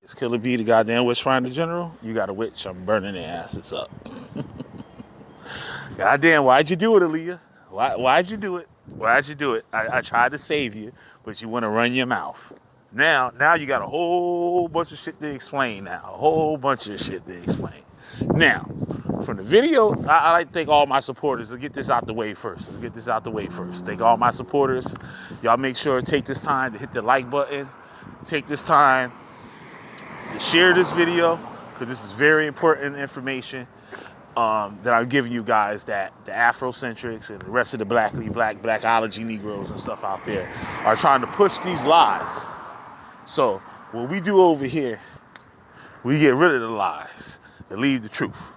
It's Killer B, the goddamn witch finder general. You got a witch, I'm burning their asses up. Goddamn, why'd you do it, Aaliyah? Why'd you do it? Why'd you do it? I tried to save you, but you want to run your mouth. Now you got a whole bunch of shit to explain now. A whole bunch of shit to explain. Now, from the video, I like to thank all my supporters. Let's get this out the way first. Thank all my supporters. Y'all make sure to take this time to hit the like button. Take this time to share this video, because this is very important information that I'm giving you guys, that the Afrocentrics and the rest of the blackology Negroes and stuff out there are trying to push these lies. So what we do over here, we get rid of the lies and leave the truth,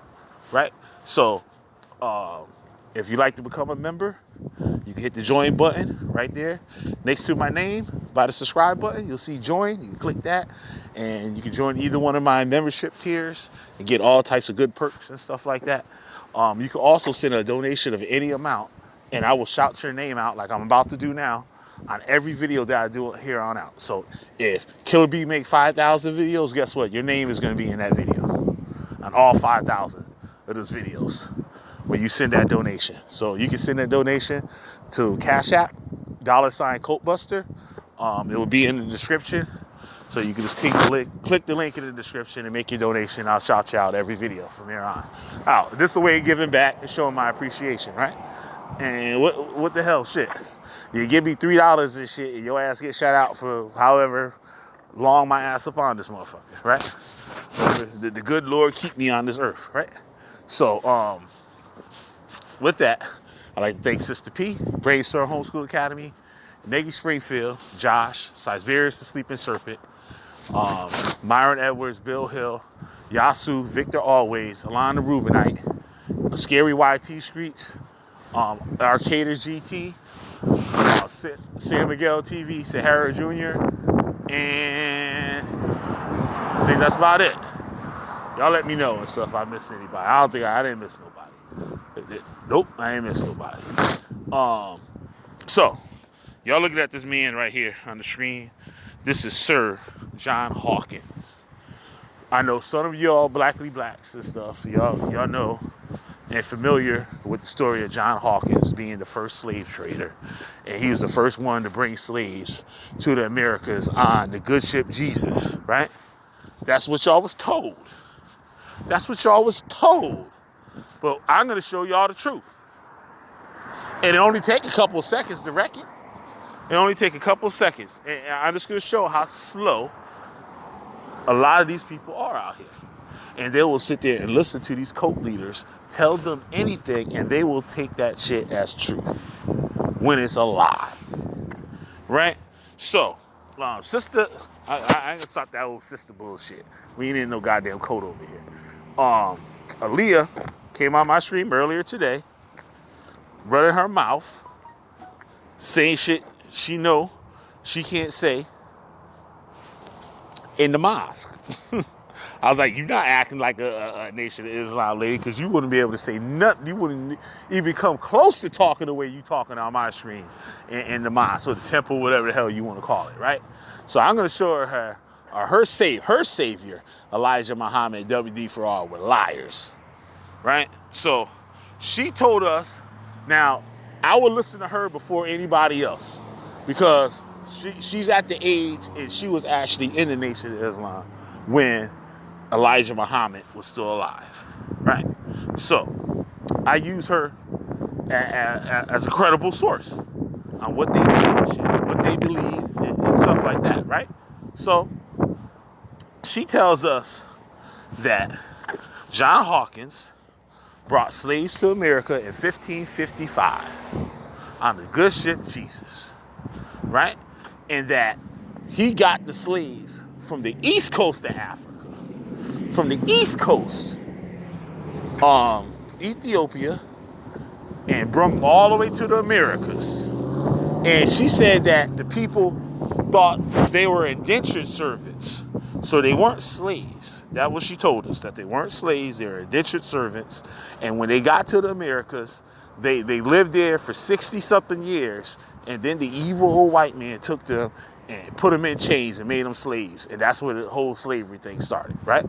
right? So if you'd like to become a member, you can hit the join button right there next to my name by the subscribe button. You'll see join. You can click that and you can join either one of my membership tiers and get all types of good perks and stuff like that. You can also send a donation of any amount and I will shout your name out like I'm about to do now on every video that I do here on out. So if Killer B make 5,000 videos, guess what? Your name is going to be in that video on all 5,000 of those videos when you send that donation. So you can send that donation to Cash App, $Cultbuster. It will be in the description. So you can just click the link in the description and make your donation. I'll shout you out every video from here on out. This is a way of giving back and showing my appreciation, right? And what the hell, shit? You give me $3 and shit, and your ass get shout out for however long my ass up on this motherfucker, right? The good Lord keep me on this earth, right? So, with that, I'd like to thank Sister P, Brainstorm Homeschool Academy, Nagy Springfield, Josh, Siberius the Sleeping Serpent, Myron Edwards, Bill Hill, Yasu, Victor Always, Alana Rubinite, Scary YT Streets, Arcaders GT, San Miguel TV, Sahara Jr., and I think that's about it. Y'all let me know and stuff if I missed anybody. I don't think I didn't miss nobody. Nope, I ain't miss nobody. So, y'all looking at this man right here on the screen. This is Sir John Hawkins. I know some of y'all blackly blacks and stuff. Y'all know and familiar with the story of John Hawkins being the first slave trader. And he was the first one to bring slaves to the Americas on the good ship Jesus, right? That's what y'all was told. But I'm going to show y'all the truth. And it only take a couple of seconds to wreck it. And I'm just going to show how slow a lot of these people are out here. And they will sit there and listen to these cult leaders tell them anything, and they will take that shit as truth when it's a lie, right? So, sister, I ain't gonna stop that old sister bullshit. We ain't in no goddamn code over here. Aaliyah came on my stream earlier today, running her mouth, saying shit she know she can't say in the mosque. I was like, you're not acting like a Nation of Islam lady, because you wouldn't be able to say nothing. You wouldn't even come close to talking the way you talking on my stream in the mosque or the temple, whatever the hell you want to call it, right? So I'm going to show her savior, Elijah Muhammad, WD for all, were liars, right? So she told us, now I would listen to her before anybody else, because she's at the age, and she was actually in the Nation of Islam when Elijah Muhammad was still alive, right? So I use her as a credible source on what they teach and what they believe and stuff like that, right? So she tells us that John Hawkins brought slaves to America in 1555 on the good ship Jesus, right? And that he got the slaves from the east coast of Africa, from the east coast, Ethiopia, and brought them all the way to the Americas. And she said that the people thought they were indentured servants, so they weren't slaves. That's what she told us, that they weren't slaves, they were indentured servants. And when they got to the Americas, they lived there for 60-something years, and then the evil old white man took them and put them in chains and made them slaves. And that's where the whole slavery thing started, right?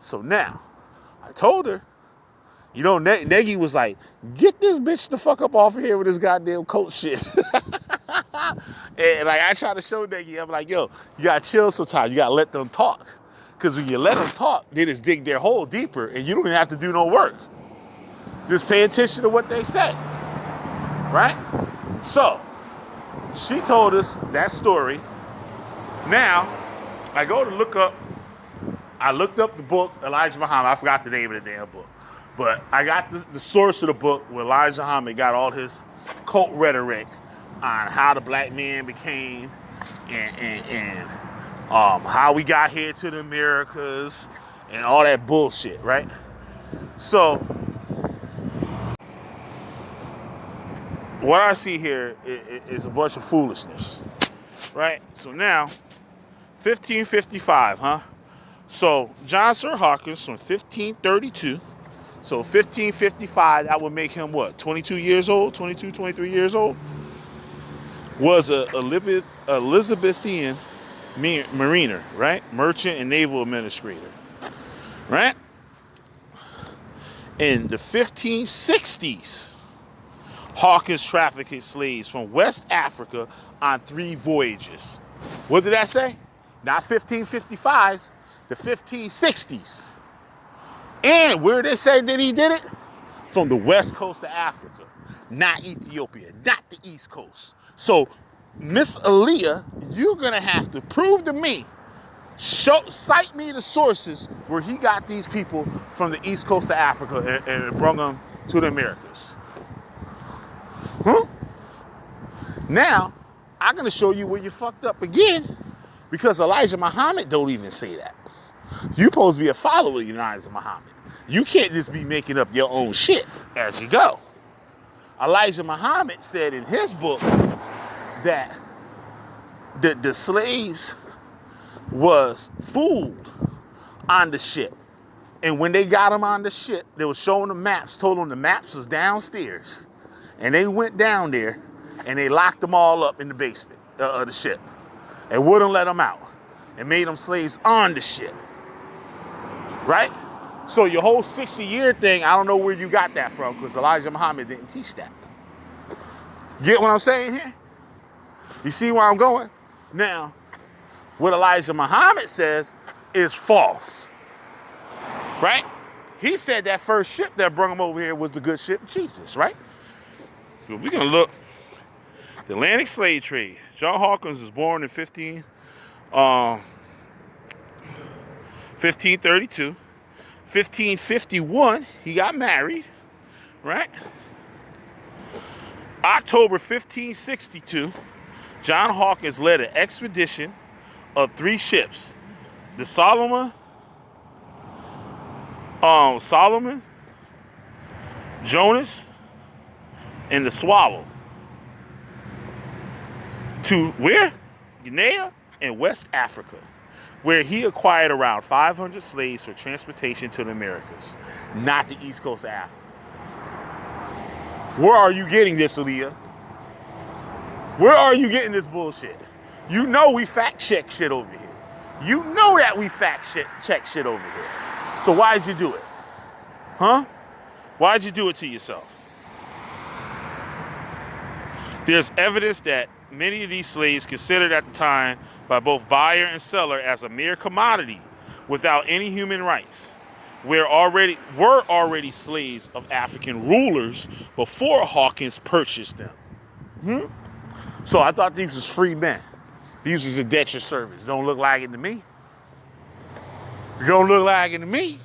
So now, I told her, you know, Negi was like, get this bitch the fuck up off of here with this goddamn coat shit. And like I try to show Negi, I'm like, yo, you gotta chill sometimes. You gotta let them talk. Because when you let them talk, they just dig their hole deeper and you don't even have to do no work. Just pay attention to what they say, right? So, she told us that story. Now, I go to look up, I looked up the book, Elijah Muhammad. I forgot the name of the damn book. But I got the source of the book where Elijah Muhammad got all his cult rhetoric on how the black man became and how we got here to the Americas and all that bullshit, right? So, what I see here is a bunch of foolishness, right? So now, 1555, huh? So, John Sir Hawkins from 1532. So, 1555, that would make him what? 22 years old? 22, 23 years old? Was a Elizabethan mariner, right? Merchant and naval administrator, right? In the 1560s, Hawkins trafficked slaves from West Africa on 3 voyages. What did that say? Not 1555s, the 1560s. And where they say that he did it? From the west coast of Africa, not Ethiopia, not the east coast. So, Miss Aaliyah, you're going to have to prove to me, cite me the sources where he got these people from the east coast of Africa and brought them to the Americas. Huh? Now, I'm going to show you where you fucked up again, because Elijah Muhammad don't even say that. You're supposed to be a follower of Elijah Muhammad. You can't just be making up your own shit as you go. Elijah Muhammad said in his book that the slaves was fooled on the ship. And when they got them on the ship, they were showing them maps, told them the maps was downstairs. And they went down there and they locked them all up in the basement of the ship and wouldn't let them out and made them slaves on the ship. Right? So your whole 60-year thing, I don't know where you got that from, because Elijah Muhammad didn't teach that. Get what I'm saying here? You see where I'm going? Now, what Elijah Muhammad says is false. Right? He said that first ship that brought him over here was the good ship Jesus, right? So we're going to look. The Atlantic slave trade. John Hawkins was born in 1532. 1551, he got married, right? October 1562, John Hawkins led an expedition of 3 ships. The Solomon, Jonas, and the Swallow. To where? Guinea and West Africa, where he acquired around 500 slaves for transportation to the Americas, not the east coast of Africa. Where are you getting this, Aaliyah? Where are you getting this bullshit? You know we fact check shit over here. You know that we fact check shit over here. So why'd you do it? Huh? Why'd you do it to yourself? There's evidence that many of these slaves considered at the time by both buyer and seller as a mere commodity without any human rights were already slaves of African rulers before Hawkins purchased them. So I thought these was free men. These was indentured servants. Don't look like it to me. Don't look like it to me.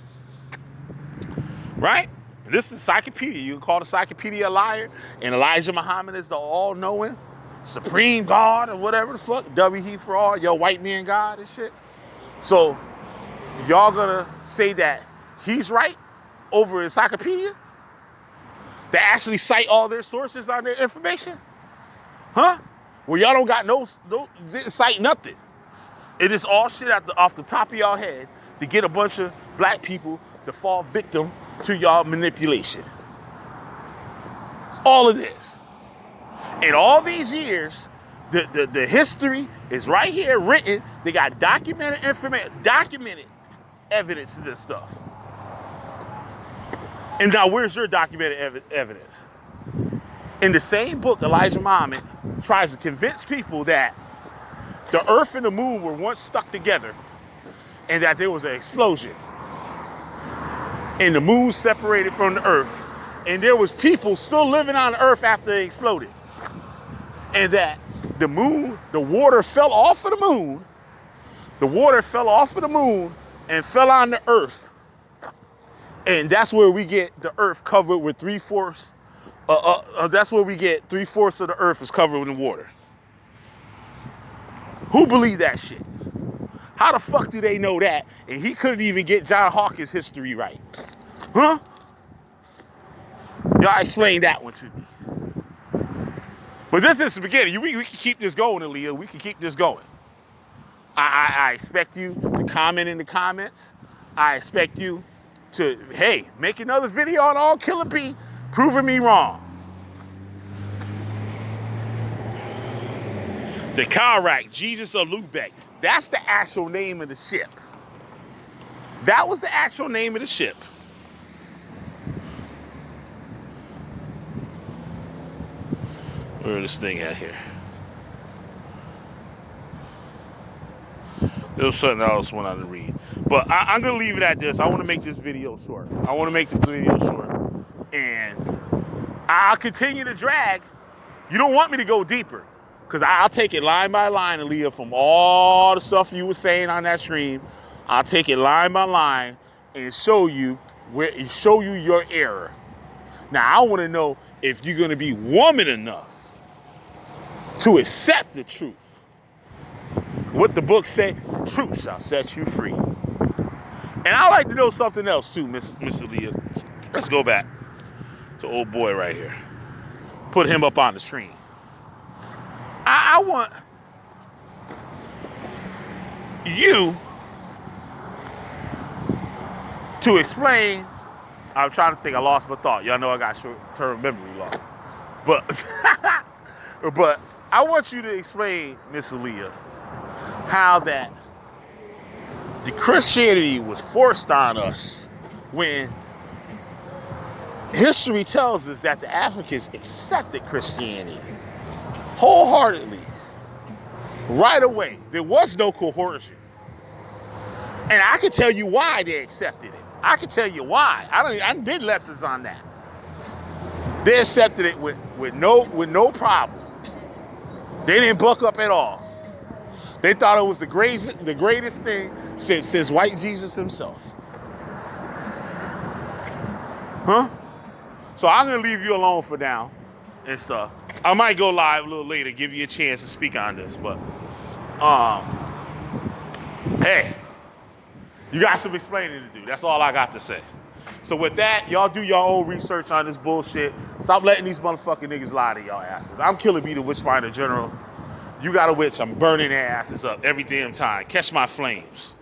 Right? This is encyclopedia. You can call the encyclopedia a liar, and Elijah Muhammad is the all-knowing Supreme God or whatever the fuck. W.He for all, your white man God and shit. So y'all gonna say that he's right over encyclopedia? They actually cite all their sources on their information? Huh? Well, y'all don't got no didn't cite nothing. It is all shit off the top of y'all head to get a bunch of black people to fall victim to y'all manipulation. That's all it is. In all these years, The history is right here written. They got documented information, documented evidence to this stuff. And now where's your documented evidence? In the same book, Elijah Muhammad tries to convince people that the earth and the moon were once stuck together and that there was an explosion. And the moon separated from the earth. And there was people still living on the earth after it exploded. And that the moon, the water fell off of the moon. The water fell off of the moon and fell on the earth. And that's where we get the earth covered with 3/4. That's where we get 3/4 of the earth is covered in water. Who believed that shit? How the fuck do they know that? And he couldn't even get John Hawkins' history right. Huh? Y'all explain that one to me. But this is the beginning. We can keep this going, Aaliyah. We can keep this going. I expect you to comment in the comments. I expect you to, hey, make another video on All Killer B, proving me wrong. The Karak, Jesus of Lubeck. That's the actual name of the ship. That was the actual name of the ship. Where is this thing at here? There was something else I wanted to read. But I'm going to leave it at this. I want to make this video short. And I'll continue to drag. You don't want me to go deeper. Because I'll take it line by line, Aaliyah, from all the stuff you were saying on that stream. I'll take it line by line and show you your error. Now, I want to know if you're going to be woman enough to accept the truth. What the book said, truth shall set you free. And I like to know something else too, Miss Aaliyah. Let's go back to old boy right here. Put him up on the screen. I want you to explain. I'm trying to think. I lost my thought. Y'all know I got short-term memory loss. But I want you to explain, Miss Aaliyah, how that the Christianity was forced on us when history tells us that the Africans accepted Christianity wholeheartedly right away. There was no coercion. And I can tell you why they accepted it. I can tell you why. I did lessons on that. They accepted it with no problem. They didn't buck up at all. They thought it was the greatest thing since white Jesus himself. Huh? So I'm going to leave you alone for now and stuff. I might go live a little later, give you a chance to speak on this, but hey, you got some explaining to do. That's all I got to say. So with that, y'all do your own research on this bullshit. Stop letting these motherfucking niggas lie to y'all asses. I'm Killer B, the Witchfinder General. You got a witch, I'm burning their asses up every damn time. Catch my flames.